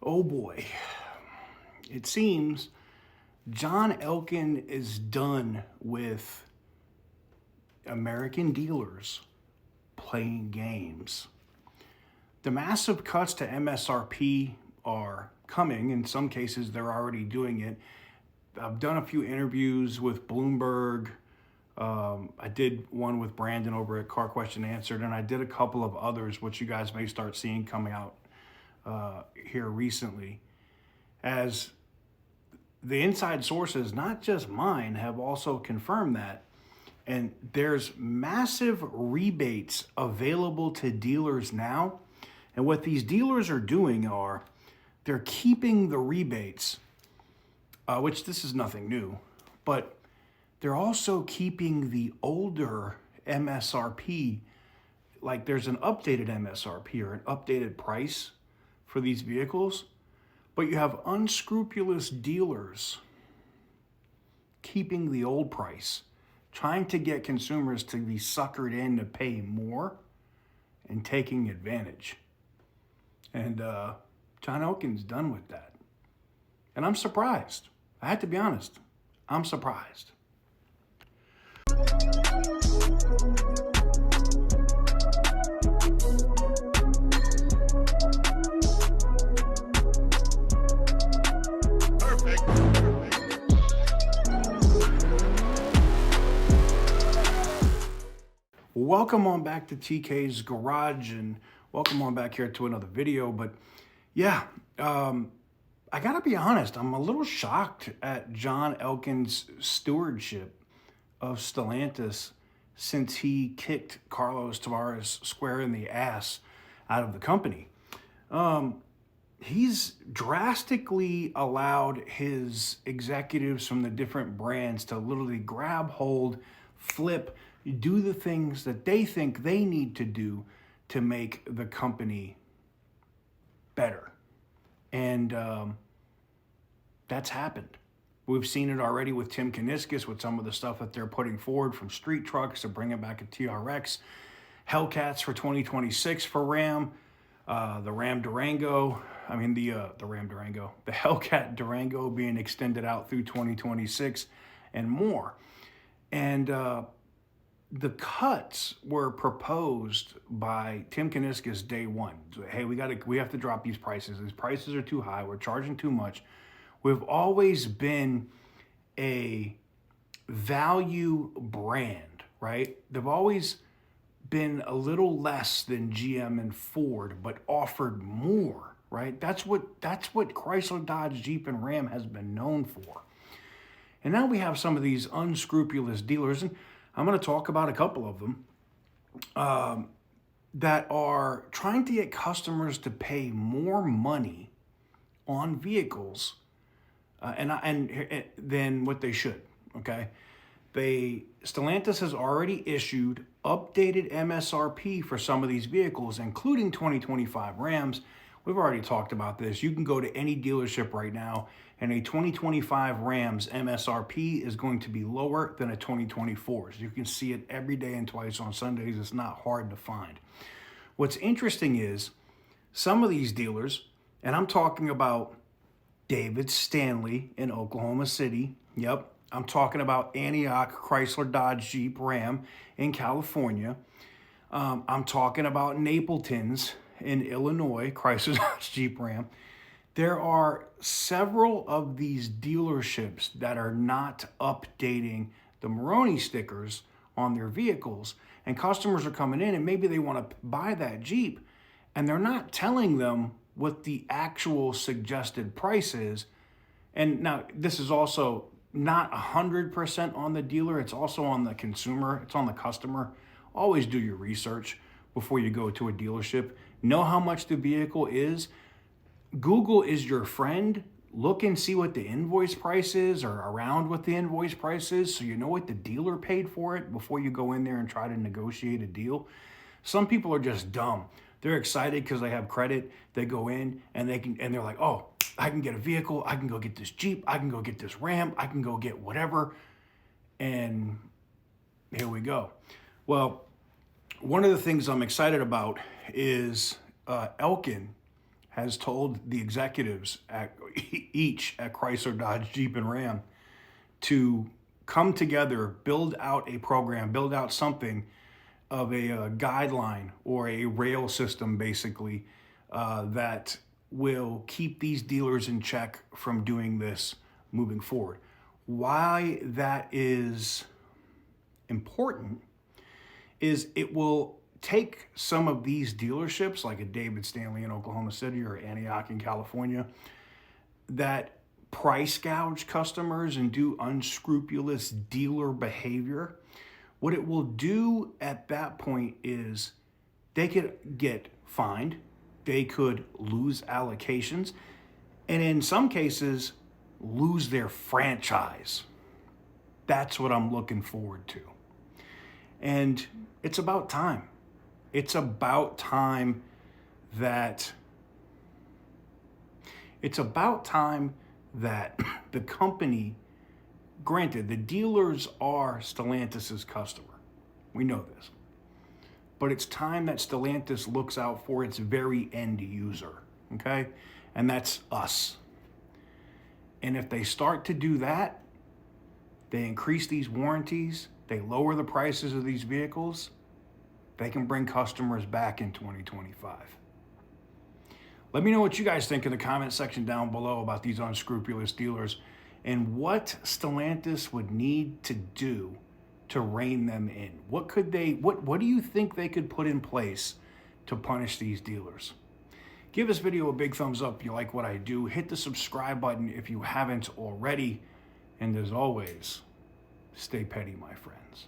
Oh boy. It seems John Elkann is done with American dealers playing games. The massive cuts to MSRP are coming. In some cases, they're already doing it. I've done a few interviews with Bloomberg. I did one with Brandon over at Car Question Answered, and I did a couple of others, which you guys may start seeing coming out here recently. As the inside sources, not just mine, have also confirmed that. And there's massive rebates available to dealers now. And what these dealers are doing are they're keeping the rebates, which this is nothing new, but they're also keeping the older MSRP. Like there's an updated MSRP or an updated price for these vehicles, but you have unscrupulous dealers keeping the old price, trying to get consumers to be suckered in to pay more and taking advantage. And John Elkann's done with that. And I'm surprised. I have to be honest. I'm surprised. Welcome on back to TK's Garage, and welcome on back here to another video. But yeah, I gotta be honest, I'm a little shocked at John Elkann's stewardship of Stellantis since he kicked Carlos Tavares square in the ass out of the company. He's drastically allowed his executives from the different brands to literally grab hold, flip, do the things that they think they need to do to make the company better. And that's happened. We've seen it already with Tim Kuniskis with some of the stuff that they're putting forward, from street trucks to bringing back a TRX, Hellcats for 2026 for Ram, the Ram Durango. The Hellcat Durango being extended out through 2026 and more. And the cuts were proposed by Tim Kuniskis day one. Hey, we have to drop these prices. These prices are too high. We're charging too much. We've always been a value brand, right? They've always been a little less than GM and Ford, but offered more, right? That's what Chrysler, Dodge, Jeep, and Ram has been known for. And now we have some of these unscrupulous dealers, and I'm going to talk about a couple of them, that are trying to get customers to pay more money on vehicles than what they should. Okay, Stellantis has already issued updated MSRP for some of these vehicles, including 2025 Rams. We've already talked about this. You can go to any dealership right now, and a 2025 Rams MSRP is going to be lower than a 2024. So you can see it every day and twice on Sundays. It's not hard to find. What's interesting is some of these dealers, and I'm talking about David Stanley in Oklahoma City. Yep, I'm talking about Antioch Chrysler Dodge Jeep Ram in California. I'm talking about Napleton's in Illinois, Chrysler Dodge Jeep Ram. There are several of these dealerships that are not updating the Moroni stickers on their vehicles, and customers are coming in and maybe they want to buy that Jeep, and they're not telling them what the actual suggested price is. And now this is also not 100% on the dealer. It's also on the consumer. It's on the customer. Always do your research before you go to a dealership. Know how much the vehicle is. Google is your friend. Look and see what the invoice price is, or around what the invoice price is, so you know what the dealer paid for it before you go in there and try to negotiate a deal. Some people are just dumb. They're excited because they have credit. They go in and they're like, oh, I can get a vehicle. I can go get this Jeep. I can go get this Ram. I can go get whatever. And here we go. Well, one of the things I'm excited about is Elkann has told the executives at each at Chrysler, Dodge, Jeep, and Ram to come together, build out a program, build out something of a guideline or a rail system, basically, that will keep these dealers in check from doing this moving forward. Why that is important is it will take some of these dealerships, like a David Stanley in Oklahoma City or Antioch in California, that price gouge customers and do unscrupulous dealer behavior. What it will do at that point is they could get fined, they could lose allocations, and in some cases, lose their franchise. That's what I'm looking forward to. And it's about time. It's about time that the company, granted, the dealers are Stellantis' customer. We know this. But it's time that Stellantis looks out for its very end user, okay? And that's us. And if they start to do that, they increase these warranties, they lower the prices of these vehicles, they can bring customers back in 2025. Let me know what you guys think in the comment section down below about these unscrupulous dealers and what Stellantis would need to do to rein them in. What do you think they could put in place to punish these dealers? Give this video a big thumbs up if you like what I do. Hit the subscribe button if you haven't already. And as always, stay petty, my friends.